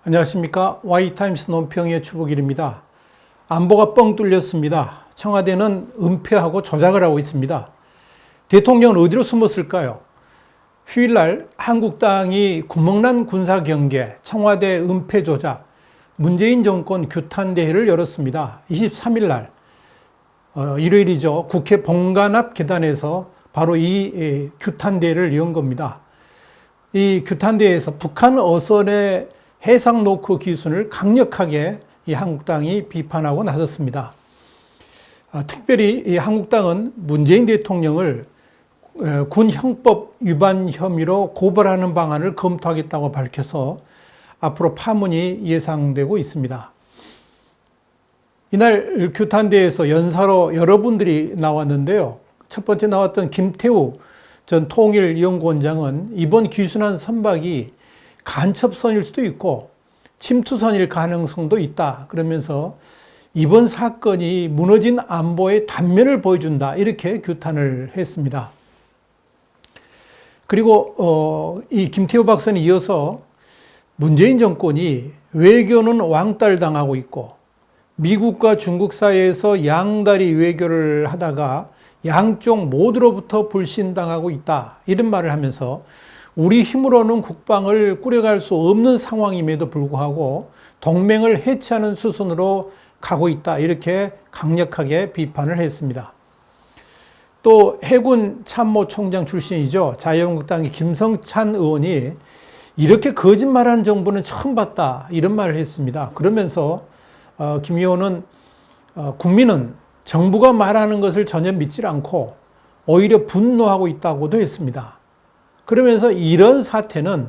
안녕하십니까. Y타임스 논평의 추복일입니다. 안보가 뻥 뚫렸습니다. 청와대는 은폐하고 조작을 하고 있습니다. 대통령은 어디로 숨었을까요? 휴일날 한국당이 구멍난 군사경계, 청와대 은폐 조작, 문재인 정권 규탄대회를 열었습니다. 23일날 일요일이죠. 국회 본관 앞 계단에서 바로 이 규탄대회를 연 겁니다. 이 규탄대회에서 북한 어선의 해상 노크 기순을 강력하게 이 한국당이 비판하고 나섰습니다. 특별히 이 한국당은 문재인 대통령을 군 형법 위반 혐의로 고발하는 방안을 검토하겠다고 밝혀서 앞으로 파문이 예상되고 있습니다. 이날 규탄대회에서 연사로 여러분들이 나왔는데요. 첫 번째 나왔던 김태우 전 통일연구원장은 이번 기순한 선박이 간첩선일 수도 있고 침투선일 가능성도 있다. 그러면서 이번 사건이 무너진 안보의 단면을 보여준다. 이렇게 규탄을 했습니다. 그리고 이 김태우 박사는 이어서 문재인 정권이 외교는 왕따당하고 있고 미국과 중국 사이에서 양다리 외교를 하다가 양쪽 모두로부터 불신당하고 있다. 이런 말을 하면서 우리 힘으로는 국방을 꾸려갈 수 없는 상황임에도 불구하고 동맹을 해체하는 수순으로 가고 있다. 이렇게 강력하게 비판을 했습니다. 또 해군 참모총장 출신이죠. 자유한국당의 김성찬 의원이 이렇게 거짓말하는 정부는 처음 봤다. 이런 말을 했습니다. 그러면서 김 의원은 국민은 정부가 말하는 것을 전혀 믿지 않고 오히려 분노하고 있다고도 했습니다. 그러면서 이런 사태는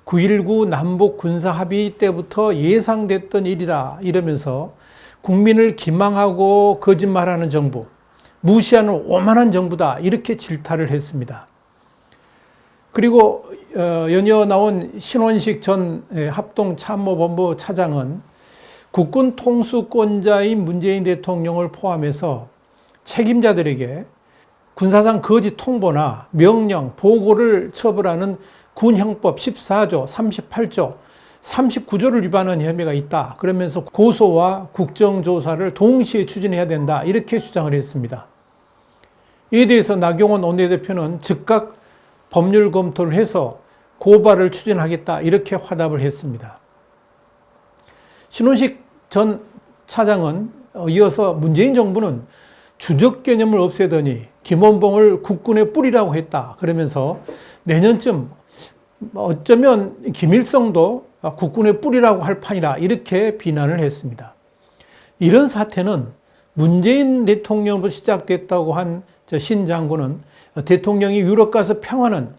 9.19 남북 군사합의 때부터 예상됐던 일이다 이러면서 국민을 기망하고 거짓말하는 정부, 무시하는 오만한 정부다 이렇게 질타를 했습니다. 그리고 연이어 나온 신원식 전 합동참모본부 차장은 국군 통수권자인 문재인 대통령을 포함해서 책임자들에게 군사상 거짓 통보나 명령, 보고를 처벌하는 군형법 14조, 38조, 39조를 위반한 혐의가 있다. 그러면서 고소와 국정조사를 동시에 추진해야 된다. 이렇게 주장을 했습니다. 이에 대해서 나경원 원내대표는 즉각 법률 검토를 해서 고발을 추진하겠다. 이렇게 화답을 했습니다. 신원식 전 차장은 이어서 문재인 정부는 주적 개념을 없애더니 김원봉을 국군의 뿌리라고 했다. 그러면서 내년쯤 어쩌면 김일성도 국군의 뿌리라고 할 판이다. 이렇게 비난을 했습니다. 이런 사태는 문재인 대통령으로 시작됐다고 한 신 장군은 대통령이 유럽 가서 평화는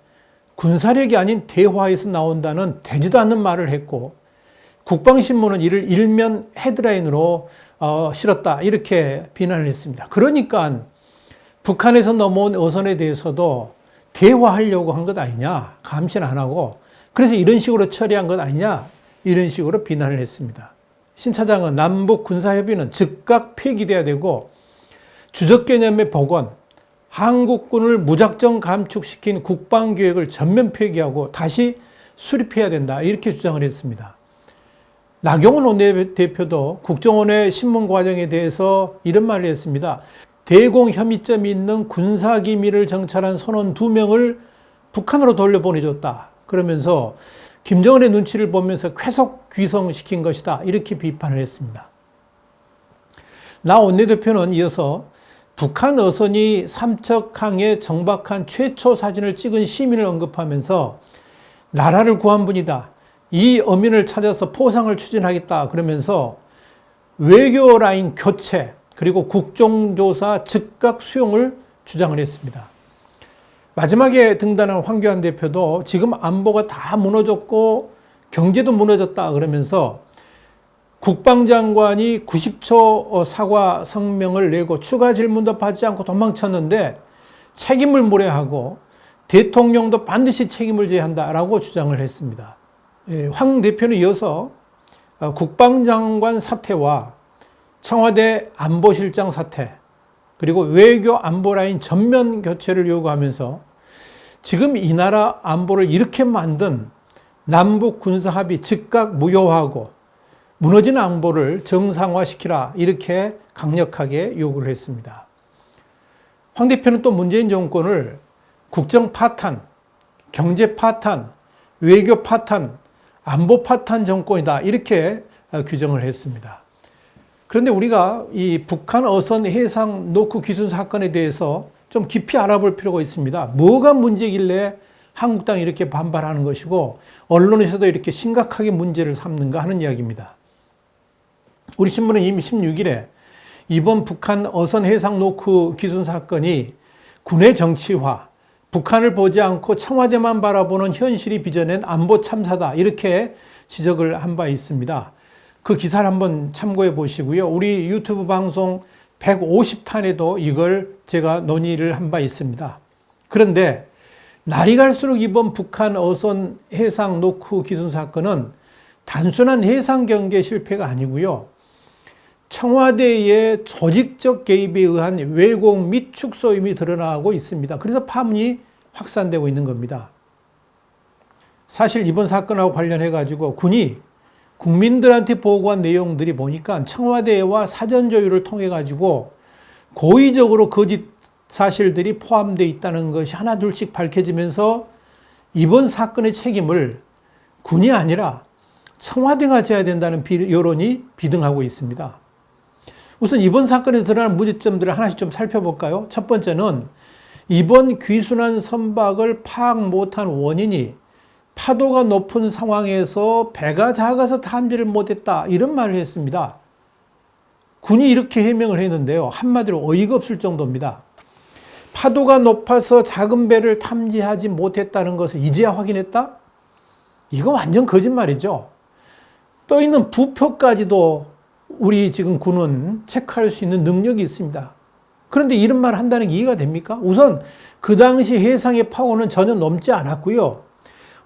군사력이 아닌 대화에서 나온다는 되지도 않는 말을 했고 국방신문은 이를 일면 헤드라인으로 실었다. 이렇게 비난을 했습니다. 그러니까 북한에서 넘어온 어선에 대해서도 대화하려고 한 것 아니냐. 감시는 안 하고 그래서 이런 식으로 처리한 것 아니냐. 이런 식으로 비난을 했습니다. 신 차장은 남북 군사협의는 즉각 폐기돼야 되고 주적 개념의 복원, 한국군을 무작정 감축시킨 국방계획을 전면 폐기하고 다시 수립해야 된다. 이렇게 주장을 했습니다. 나경원 원내대표도 국정원의 신문 과정에 대해서 이런 말을 했습니다. 대공 혐의점이 있는 군사기밀을 정찰한 선원 2명을 북한으로 돌려보내줬다. 그러면서 김정은의 눈치를 보면서 쾌속 귀성시킨 것이다. 이렇게 비판을 했습니다. 나 원내대표는 이어서 북한 어선이 삼척항에 정박한 최초 사진을 찍은 시민을 언급하면서 나라를 구한 분이다. 이 어민을 찾아서 포상을 추진하겠다. 그러면서 외교 라인 교체 그리고 국정조사 즉각 수용을 주장을 했습니다. 마지막에 등단한 황교안 대표도 지금 안보가 다 무너졌고 경제도 무너졌다. 그러면서 국방장관이 90초 사과 성명을 내고 추가 질문도 받지 않고 도망쳤는데 책임을 물어야하고 대통령도 반드시 책임을 져야 한다라고 주장을 했습니다. 황 대표는 이어서 국방장관 사퇴와 청와대 안보실장 사퇴 그리고 외교 안보라인 전면 교체를 요구하면서 지금 이 나라 안보를 이렇게 만든 남북 군사합의 즉각 무효화하고 무너진 안보를 정상화시키라 이렇게 강력하게 요구를 했습니다. 황 대표는 또 문재인 정권을 국정 파탄, 경제 파탄, 외교 파탄, 안보 파탄 정권이다 이렇게 규정을 했습니다. 그런데 우리가 이 북한 어선 해상 노크 귀순 사건에 대해서 좀 깊이 알아볼 필요가 있습니다. 뭐가 문제길래 한국당이 이렇게 반발하는 것이고 언론에서도 이렇게 심각하게 문제를 삼는가 하는 이야기입니다. 우리 신문은 이미 16일에 이번 북한 어선 해상 노크 귀순 사건이 군의 정치화, 북한을 보지 않고 청와대만 바라보는 현실이 빚어낸 안보 참사다 이렇게 지적을 한 바 있습니다. 그 기사를 한번 참고해 보시고요. 우리 유튜브 방송 150탄에도 이걸 제가 논의를 한 바 있습니다. 그런데 날이 갈수록 이번 북한 어선 해상 노크 귀순 사건은 단순한 해상 경계 실패가 아니고요. 청와대의 조직적 개입에 의한 왜곡 및 축소임이 드러나고 있습니다. 그래서 파문이 확산되고 있는 겁니다. 사실 이번 사건하고 관련해 가지고 군이 국민들한테 보고한 내용들이 보니까 청와대와 사전 조율을 통해 가지고 고의적으로 거짓 사실들이 포함되어 있다는 것이 하나둘씩 밝혀지면서 이번 사건의 책임을 군이 아니라 청와대가 져야 된다는 여론이 비등하고 있습니다. 우선 이번 사건에서 드러난 문제점들을 하나씩 좀 살펴볼까요? 첫 번째는 이번 귀순한 선박을 파악 못한 원인이 파도가 높은 상황에서 배가 작아서 탐지를 못했다 이런 말을 했습니다. 군이 이렇게 해명을 했는데요. 한마디로 어이가 없을 정도입니다. 파도가 높아서 작은 배를 탐지하지 못했다는 것을 이제야 확인했다? 이거 완전 거짓말이죠. 떠있는 부표까지도 우리 지금 군은 체크할 수 있는 능력이 있습니다. 그런데 이런 말을 한다는 게 이해가 됩니까? 우선 그 당시 해상의 파고는 전혀 넘지 않았고요.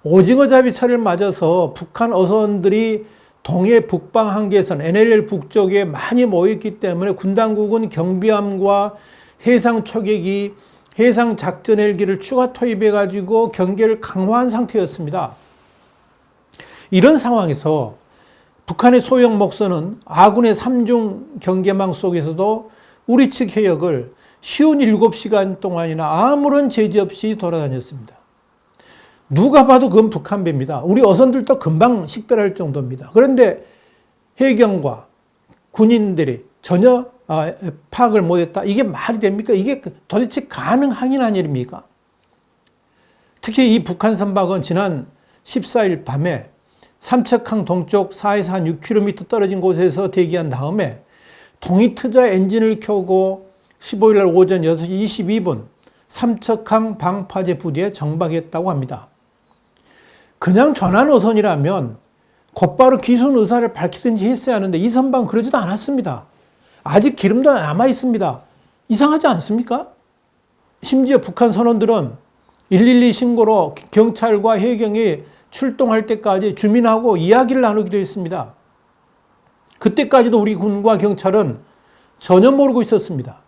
오징어잡이철을 맞아서 북한 어선들이 동해 북방 한계선 NLL 북쪽에 많이 모였기 때문에 군 당국은 경비함과 해상 초계기, 해상 작전 헬기를 추가 투입해 가지고 경계를 강화한 상태였습니다. 이런 상황에서 북한의 소형 목선은 아군의 3중 경계망 속에서도 우리 측 해역을 쉬운 7시간 동안이나 아무런 제지 없이 돌아다녔습니다. 누가 봐도 그건 북한 배입니다. 우리 어선들도 금방 식별할 정도입니다. 그런데 해경과 군인들이 전혀 파악을 못했다. 이게 말이 됩니까? 이게 도대체 가능한 일입니까? 특히 이 북한 선박은 지난 14일 밤에 삼척항 동쪽 4에서 한 6km 떨어진 곳에서 대기한 다음에 동이트자 엔진을 켜고 15일 날 오전 6시 22분 삼척항 방파제 부대에 정박했다고 합니다. 그냥 전환 어선이라면 곧바로 귀순 의사를 밝히든지 했어야 하는데 이 선박은 그러지도 않았습니다. 아직 기름도 남아 있습니다. 이상하지 않습니까? 심지어 북한 선원들은 112 신고로 경찰과 해경이 출동할 때까지 주민하고 이야기를 나누기도 했습니다. 그때까지도 우리 군과 경찰은 전혀 모르고 있었습니다.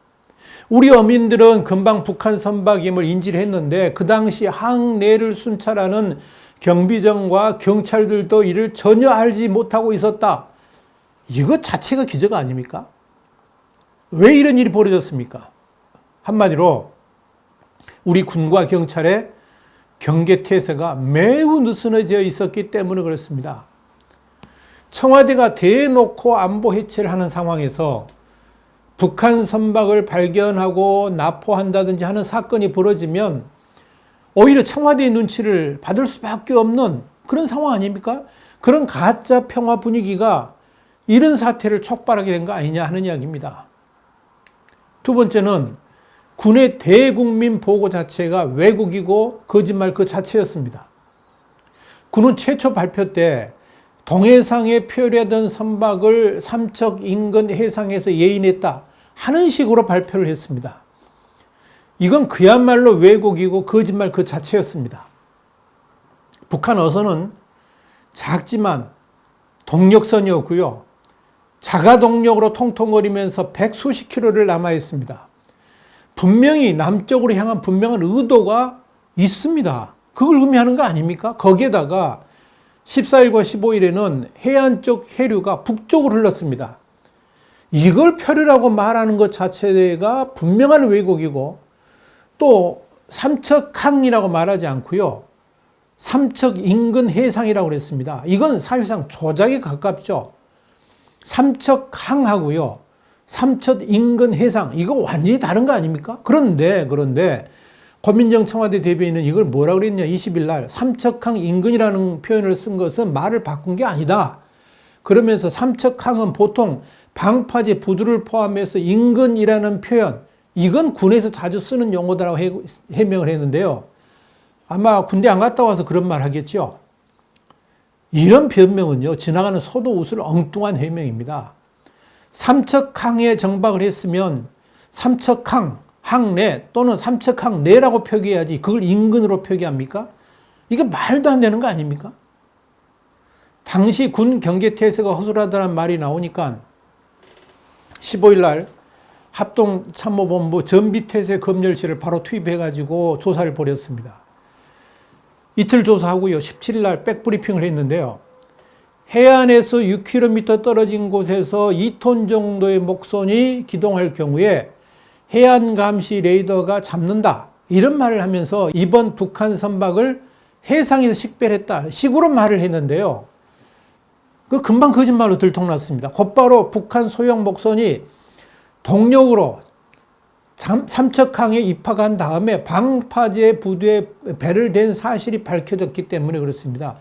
우리 어민들은 금방 북한 선박임을 인지를 했는데 그 당시 항내를 순찰하는 경비정과 경찰들도 이를 전혀 알지 못하고 있었다. 이것 자체가 기적 아닙니까? 왜 이런 일이 벌어졌습니까? 한마디로 우리 군과 경찰의 경계태세가 매우 느슨해져 있었기 때문에 그렇습니다. 청와대가 대놓고 안보 해체를 하는 상황에서 북한 선박을 발견하고 납포한다든지 하는 사건이 벌어지면 오히려 청와대의 눈치를 받을 수밖에 없는 그런 상황 아닙니까? 그런 가짜 평화 분위기가 이런 사태를 촉발하게 된 거 아니냐 하는 이야기입니다. 두 번째는 군의 대국민 보고 자체가 왜곡이고 거짓말 그 자체였습니다. 군은 최초 발표 때 동해상에 표류하던 선박을 삼척 인근 해상에서 예인했다 하는 식으로 발표를 했습니다. 이건 그야말로 왜곡이고 거짓말 그 자체였습니다. 북한 어선은 작지만 동력선이었고요. 자가 동력으로 통통거리면서 백수십 킬로를 남아있습니다. 분명히 남쪽으로 향한 분명한 의도가 있습니다. 그걸 의미하는 거 아닙니까? 거기에다가 14일과 15일에는 해안 쪽 해류가 북쪽으로 흘렀습니다. 이걸 표류라고 말하는 것 자체가 분명한 왜곡이고 또 삼척항이라고 말하지 않고요. 삼척 인근 해상이라고 그랬습니다. 이건 사실상 조작에 가깝죠. 삼척항하고요. 삼척 인근 해상 이거 완전히 다른 거 아닙니까? 그런데 고민정 청와대 대변인은 이걸 뭐라 그랬냐 20일 날 삼척항 인근이라는 표현을 쓴 것은 말을 바꾼 게 아니다. 그러면서 삼척항은 보통 방파제 부두를 포함해서 인근이라는 표현 이건 군에서 자주 쓰는 용어다라고 해명을 했는데요. 아마 군대 안 갔다 와서 그런 말 하겠죠. 이런 변명은요. 지나가는 소도 웃을 엉뚱한 해명입니다. 삼척항에 정박을 했으면 삼척항, 항내 또는 삼척항내라고 표기해야지 그걸 인근으로 표기합니까? 이게 말도 안 되는 거 아닙니까? 당시 군 경계태세가 허술하다는 말이 나오니까 15일 날 합동참모본부 전비태세 검열실을 바로 투입해가지고 조사를 벌였습니다. 이틀 조사하고요. 17일 날 백브리핑을 했는데요. 해안에서 6km 떨어진 곳에서 2톤 정도의 목선이 기동할 경우에 해안 감시 레이더가 잡는다. 이런 말을 하면서 이번 북한 선박을 해상에서 식별했다. 식으로 말을 했는데요. 그 금방 거짓말로 들통났습니다. 곧바로 북한 소형 목선이 동력으로 삼척항에 입학한 다음에 방파제 부두에 배를 댄 사실이 밝혀졌기 때문에 그렇습니다.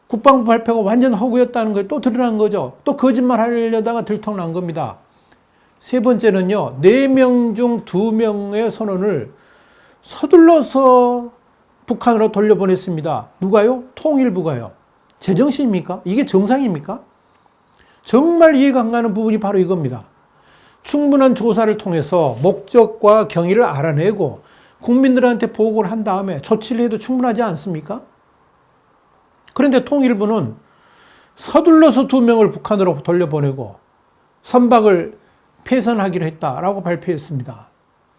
국방부 발표가 완전 허구였다는 게 또 드러난 거죠. 또 거짓말 하려다가 들통난 겁니다. 세 번째는요. 4명 중 2명의 선원을 서둘러서 북한으로 돌려보냈습니다. 누가요? 통일부가요. 제정신입니까? 이게 정상입니까? 정말 이해가 안 가는 부분이 바로 이겁니다. 충분한 조사를 통해서 목적과 경위를 알아내고 국민들한테 보고를 한 다음에 조치를 해도 충분하지 않습니까? 그런데 통일부는 서둘러서 2명을 북한으로 돌려보내고 선박을 폐선하기로 했다라고 발표했습니다.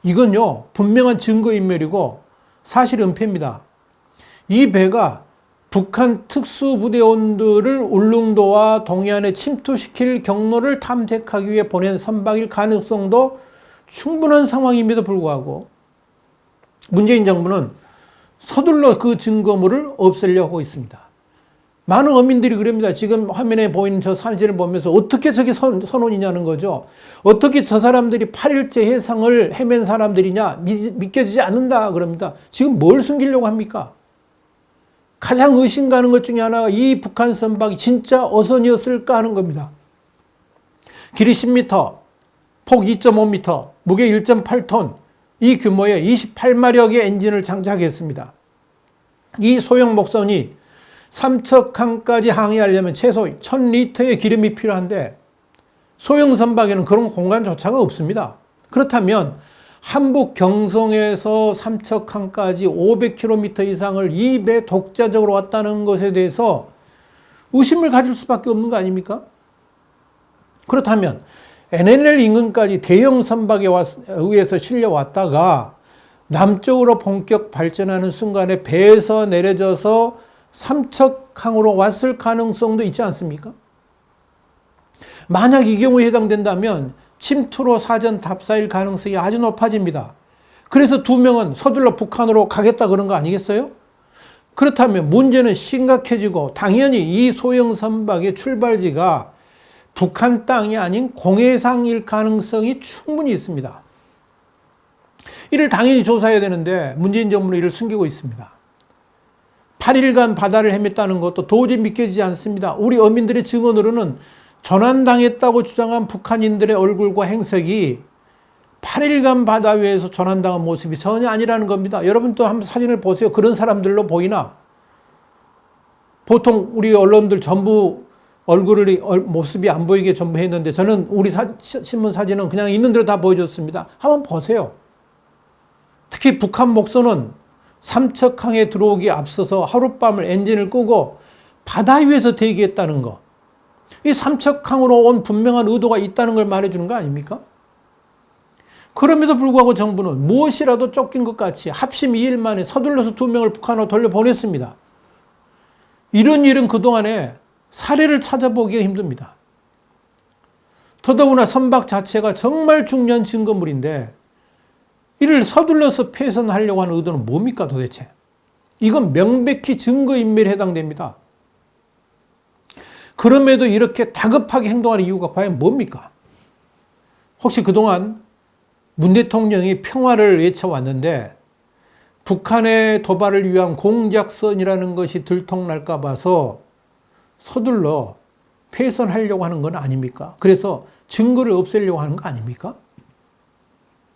이건요, 분명한 증거인멸이고 사실 은폐입니다. 이 배가 북한 특수부대원들을 울릉도와 동해안에 침투시킬 경로를 탐색하기 위해 보낸 선박일 가능성도 충분한 상황임에도 불구하고 문재인 정부는 서둘러 그 증거물을 없애려고 하고 있습니다. 많은 어민들이 그럽니다. 지금 화면에 보이는 저 사진을 보면서 어떻게 저게 선원이냐는 거죠. 어떻게 저 사람들이 8일째 해상을 헤맨 사람들이냐 믿겨지지 않는다 그럽니다. 지금 뭘 숨기려고 합니까? 가장 의심 가는 것 중에 하나가 이 북한 선박이 진짜 어선이었을까 하는 겁니다. 길이 10m, 폭 2.5m, 무게 1.8톤, 이 규모의 28마력의 엔진을 장착했습니다. 이 소형 목선이 삼척항까지 항해하려면 최소 1000리터의 기름이 필요한데 소형 선박에는 그런 공간조차가 없습니다. 그렇다면 한북 경성에서 삼척항까지 500km 이상을 이 배 독자적으로 왔다는 것에 대해서 의심을 가질 수밖에 없는 거 아닙니까? 그렇다면 NLL 인근까지 대형 선박에 의해서 실려왔다가 남쪽으로 본격 발전하는 순간에 배에서 내려져서 삼척항으로 왔을 가능성도 있지 않습니까? 만약 이 경우에 해당된다면 침투로 사전 답사일 가능성이 아주 높아집니다. 그래서 2명은 서둘러 북한으로 가겠다 그런 거 아니겠어요? 그렇다면 문제는 심각해지고 당연히 이 소형 선박의 출발지가 북한 땅이 아닌 공해상일 가능성이 충분히 있습니다. 이를 당연히 조사해야 되는데 문재인 정부는 이를 숨기고 있습니다. 8일간 바다를 헤맸다는 것도 도저히 믿겨지지 않습니다. 우리 어민들의 증언으로는 전환당했다고 주장한 북한인들의 얼굴과 행색이 8일간 바다 위에서 전환당한 모습이 전혀 아니라는 겁니다. 여러분도 한번 사진을 보세요. 그런 사람들로 보이나? 보통 우리 언론들 전부 얼굴이 모습이 안 보이게 전부 했는데 저는 우리 신문 사진은 그냥 있는 대로 다 보여줬습니다. 한번 보세요. 특히 북한 목선은 삼척항에 들어오기 앞서서 하룻밤을 엔진을 끄고 바다 위에서 대기했다는 거. 이 삼척항으로 온 분명한 의도가 있다는 걸 말해주는 거 아닙니까? 그럼에도 불구하고 정부는 무엇이라도 쫓긴 것 같이 합심 2일 만에 서둘러서 2명을 북한으로 돌려보냈습니다. 이런 일은 그동안에 사례를 찾아보기가 힘듭니다. 더더구나 선박 자체가 정말 중요한 증거물인데 이를 서둘러서 폐선하려고 하는 의도는 뭡니까 도대체? 이건 명백히 증거인멸에 해당됩니다. 그럼에도 이렇게 다급하게 행동하는 이유가 과연 뭡니까? 혹시 그동안 문 대통령이 평화를 외쳐왔는데 북한의 도발을 위한 공작선이라는 것이 들통날까 봐서 서둘러 폐선하려고 하는 건 아닙니까? 그래서 증거를 없애려고 하는 거 아닙니까?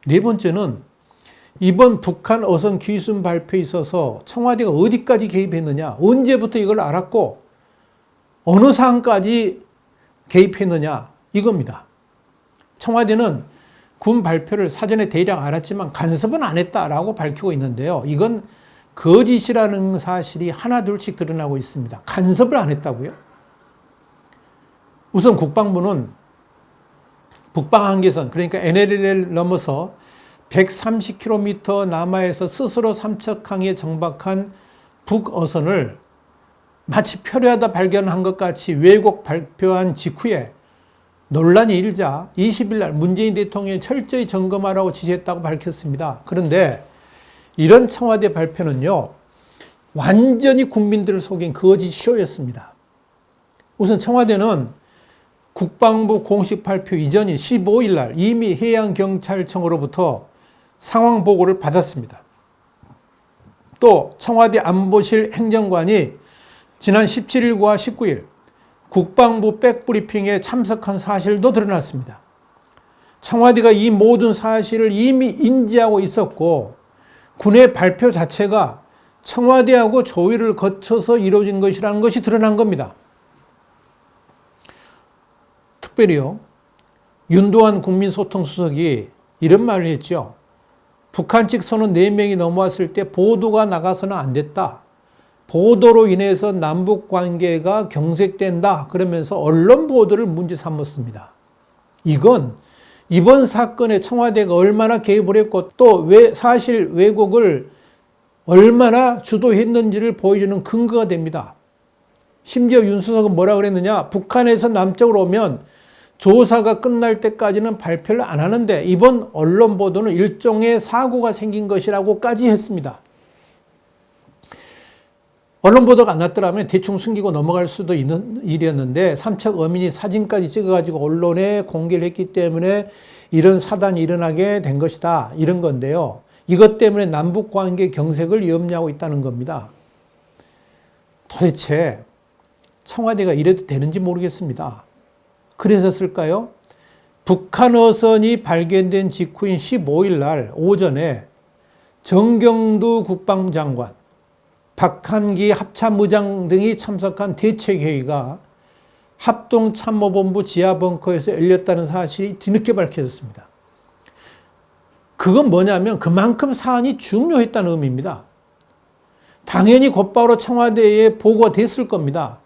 네 번째는 이번 북한 어선 귀순 발표에 있어서 청와대가 어디까지 개입했느냐, 언제부터 이걸 알았고 어느 사항까지 개입했느냐 이겁니다. 청와대는 군 발표를 사전에 대략 알았지만 간섭은 안 했다라고 밝히고 있는데요. 이건 거짓이라는 사실이 하나둘씩 드러나고 있습니다. 간섭을 안 했다고요? 우선 국방부는 북방한계선, 그러니까 NLL을 넘어서 130km 남하에서 스스로 삼척항에 정박한 북어선을 마치 표류하다 발견한 것 같이 왜곡 발표한 직후에 논란이 일자 20일 날 문재인 대통령이 철저히 점검하라고 지시했다고 밝혔습니다. 그런데 이런 청와대 발표는요, 완전히 국민들을 속인 거짓 쇼였습니다. 우선 청와대는 국방부 공식 발표 이전인 15일 날 이미 해양경찰청으로부터 상황 보고를 받았습니다. 또 청와대 안보실 행정관이 지난 17일과 19일 국방부 백브리핑에 참석한 사실도 드러났습니다. 청와대가 이 모든 사실을 이미 인지하고 있었고 군의 발표 자체가 청와대하고 조율을 거쳐서 이루어진 것이라는 것이 드러난 겁니다. 특별히요, 윤도한 국민소통수석이 이런 말을 했죠. 북한 측 선원 4명이 넘어왔을 때 보도가 나가서는 안 됐다. 보도로 인해서 남북 관계가 경색된다. 그러면서 언론 보도를 문제 삼았습니다. 이건 이번 사건에 청와대가 얼마나 개입을 했고 또 왜 사실 왜곡을 얼마나 주도했는지를 보여주는 근거가 됩니다. 심지어 윤 수석은 뭐라 그랬느냐? 북한에서 남쪽으로 오면 조사가 끝날 때까지는 발표를 안 하는데 이번 언론 보도는 일종의 사고가 생긴 것이라고까지 했습니다. 언론 보도가 안 났더라면 대충 숨기고 넘어갈 수도 있는 일이었는데 삼척 어민이 사진까지 찍어가지고 언론에 공개를 했기 때문에 이런 사단이 일어나게 된 것이다. 이런 건데요. 이것 때문에 남북관계 경색을 염려하고 있다는 겁니다. 도대체 청와대가 이래도 되는지 모르겠습니다. 그랬었을까요? 북한 어선이 발견된 직후인 15일 날 오전에 정경두 국방부 장관, 박한기 합참의장 등이 참석한 대책회의가 합동참모본부 지하벙커에서 열렸다는 사실이 뒤늦게 밝혀졌습니다. 그건 뭐냐면 그만큼 사안이 중요했다는 의미입니다. 당연히 곧바로 청와대에 보고가 됐을 겁니다.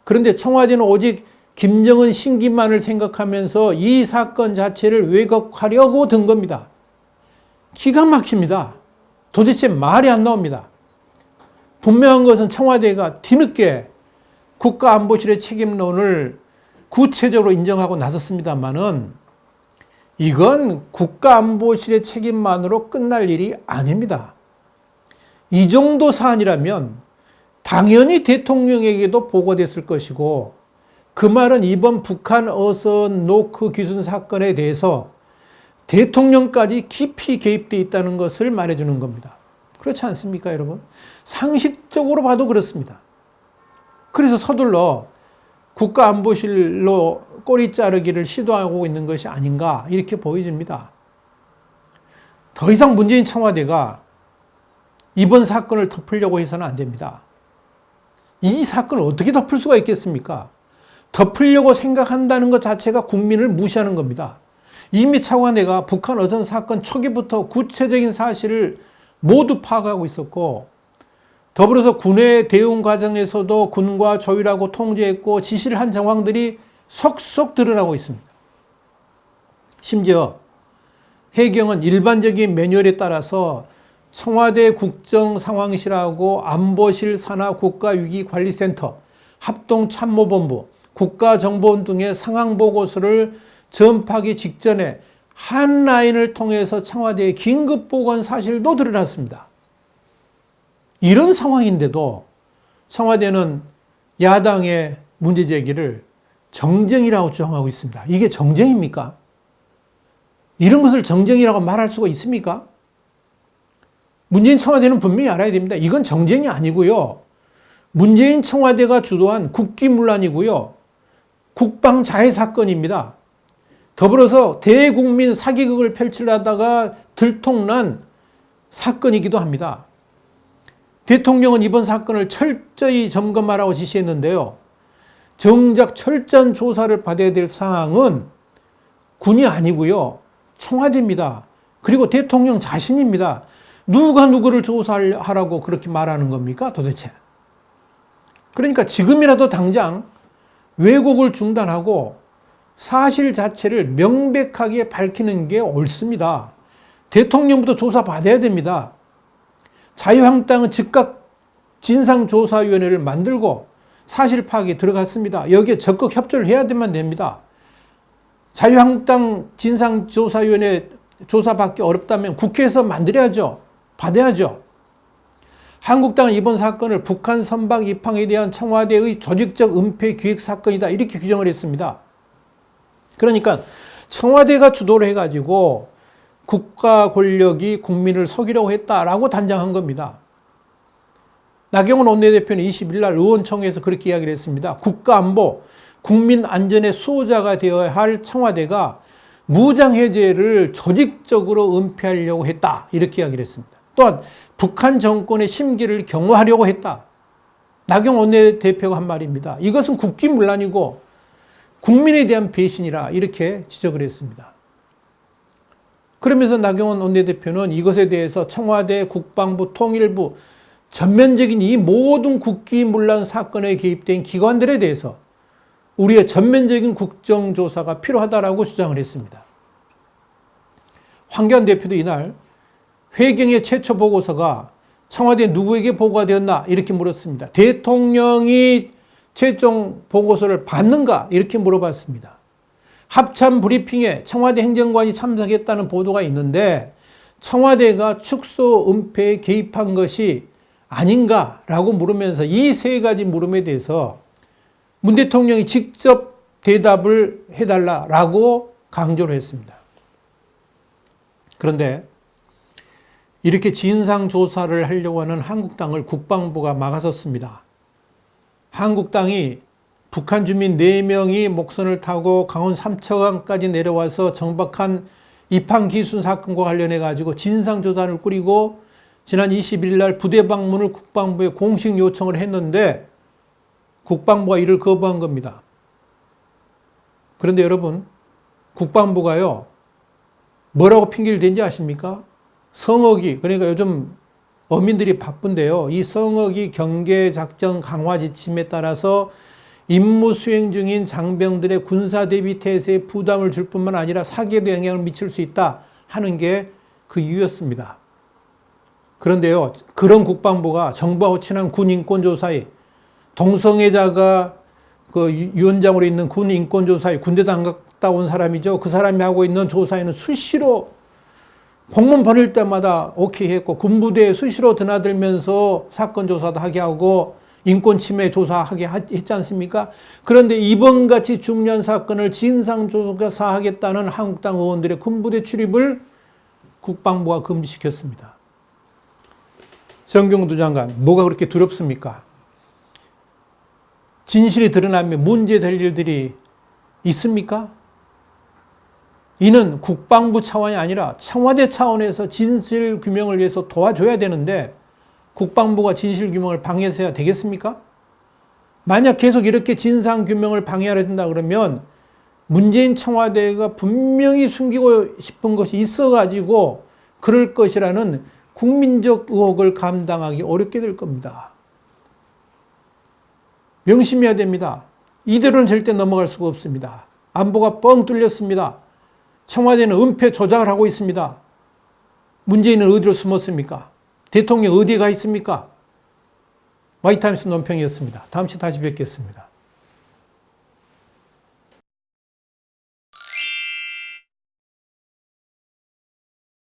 그런데 청와대는 오직 김정은 신기만을 생각하면서 이 사건 자체를 왜곡하려고 든 겁니다. 기가 막힙니다. 도대체 말이 안 나옵니다. 분명한 것은 청와대가 뒤늦게 국가안보실의 책임론을 구체적으로 인정하고 나섰습니다만은 이건 국가안보실의 책임만으로 끝날 일이 아닙니다. 이 정도 사안이라면 당연히 대통령에게도 보고됐을 것이고 그 말은 이번 북한 어선 노크 귀순 사건에 대해서 대통령까지 깊이 개입되어 있다는 것을 말해주는 겁니다. 그렇지 않습니까, 여러분? 상식적으로 봐도 그렇습니다. 그래서 서둘러 국가안보실로 꼬리 자르기를 시도하고 있는 것이 아닌가 이렇게 보여집니다. 더 이상 문재인 청와대가 이번 사건을 덮으려고 해서는 안 됩니다. 이 사건을 어떻게 덮을 수가 있겠습니까? 덮으려고 생각한다는 것 자체가 국민을 무시하는 겁니다. 이미 청와대가 북한 어선 사건 초기부터 구체적인 사실을 모두 파악하고 있었고 더불어서 군의 대응 과정에서도 군과 조율하고 통제했고 지시를 한 정황들이 속속 드러나고 있습니다. 심지어 해경은 일반적인 매뉴얼에 따라서 청와대 국정상황실하고 안보실 산하 국가위기관리센터, 합동참모본부, 국가정보원 등의 상황보고서를 전파하기 직전에 한 라인을 통해서 청와대에 긴급보고한 사실도 드러났습니다. 이런 상황인데도 청와대는 야당의 문제제기를 정쟁이라고 주장하고 있습니다. 이게 정쟁입니까? 이런 것을 정쟁이라고 말할 수가 있습니까? 문재인 청와대는 분명히 알아야 됩니다. 이건 정쟁이 아니고요. 문재인 청와대가 주도한 국기문란이고요. 국방자해 사건입니다. 더불어서 대국민 사기극을 펼치려다가 들통난 사건이기도 합니다. 대통령은 이번 사건을 철저히 점검하라고 지시했는데요. 정작 철저한 조사를 받아야 될 사항은 군이 아니고요. 청와대입니다. 그리고 대통령 자신입니다. 누가 누구를 조사하라고 그렇게 말하는 겁니까 도대체? 그러니까 지금이라도 당장 왜곡을 중단하고 사실 자체를 명백하게 밝히는 게 옳습니다. 대통령부터 조사받아야 됩니다. 자유한국당은 즉각 진상조사위원회를 만들고 사실 파악에 들어갔습니다. 여기에 적극 협조를 해야 됩니다. 자유한국당 진상조사위원회 조사받기 어렵다면 국회에서 만들어야죠. 받아야죠. 한국당은 이번 사건을 북한 선박 입항에 대한 청와대의 조직적 은폐 기획 사건이다 이렇게 규정을 했습니다. 그러니까 청와대가 주도를 해가지고 국가 권력이 국민을 속이려고 했다라고 단정한 겁니다. 나경원 원내대표는 20일 날 의원총회에서 그렇게 이야기를 했습니다. 국가안보, 국민안전의 수호자가 되어야 할 청와대가 무장해제를 조직적으로 은폐하려고 했다 이렇게 이야기를 했습니다. 또한 북한 정권의 심기를 경호하려고 했다. 나경원 원내대표가 한 말입니다. 이것은 국기문란이고 국민에 대한 배신이라 이렇게 지적을 했습니다. 그러면서 나경원 원내대표는 이것에 대해서 청와대, 국방부, 통일부 전면적인 이 모든 국기문란 사건에 개입된 기관들에 대해서 우리의 전면적인 국정조사가 필요하다라고 주장을 했습니다. 황교안 대표도 이날 회경의 최초 보고서가 청와대 누구에게 보고가 되었나 이렇게 물었습니다. 대통령이 최종 보고서를 받는가 이렇게 물어봤습니다. 합참 브리핑에 청와대 행정관이 참석했다는 보도가 있는데 청와대가 축소 은폐에 개입한 것이 아닌가라고 물으면서 이 세 가지 물음에 대해서 문 대통령이 직접 대답을 해달라라고 강조를 했습니다. 그런데 이렇게 진상조사를 하려고 하는 한국당을 국방부가 막아섰습니다. 한국당이 북한 주민 4명이 목선을 타고 강원 삼척항까지 내려와서 정박한 입항기순 사건과 관련해 가지고 진상조사를 꾸리고 지난 21일 날 부대 방문을 국방부에 공식 요청을 했는데 국방부가 이를 거부한 겁니다. 그런데 여러분, 국방부가요, 뭐라고 핑계를 댄지 아십니까? 성억이, 그러니까 요즘 어민들이 바쁜데요. 이 성억이 경계작전 강화 지침에 따라서 임무 수행 중인 장병들의 군사 대비 태세에 부담을 줄 뿐만 아니라 사기에도 영향을 미칠 수 있다 하는 게 그 이유였습니다. 그런데요, 그런 국방부가 정부하고 친한 군인권조사위, 동성애자가 그 위원장으로 있는 군인권조사위, 군대도 안 갔다 온 사람이죠. 그 사람이 하고 있는 조사에는 수시로 공문 보낼 때마다 오케이 했고 군부대에 수시로 드나들면서 사건 조사도 하게 하고 인권 침해 조사하게 했지 않습니까? 그런데 이번같이 중요한 사건을 진상조사하겠다는 한국당 의원들의 군부대 출입을 국방부가 금지시켰습니다. 정경두 장관, 뭐가 그렇게 두렵습니까? 진실이 드러나면 문제될 일들이 있습니까? 이는 국방부 차원이 아니라 청와대 차원에서 진실 규명을 위해서 도와줘야 되는데 국방부가 진실 규명을 방해해야 되겠습니까? 만약 계속 이렇게 진상 규명을 방해하려 든다 그러면 문재인 청와대가 분명히 숨기고 싶은 것이 있어가지고 그럴 것이라는 국민적 의혹을 감당하기 어렵게 될 겁니다. 명심해야 됩니다. 이대로는 절대 넘어갈 수가 없습니다. 안보가 뻥 뚫렸습니다. 청와대는 은폐 조작을 하고 있습니다. 문재인은 어디로 숨었습니까? 대통령 어디에 가 있습니까? 마이타임스 논평이었습니다. 다음 시간에 다시 뵙겠습니다.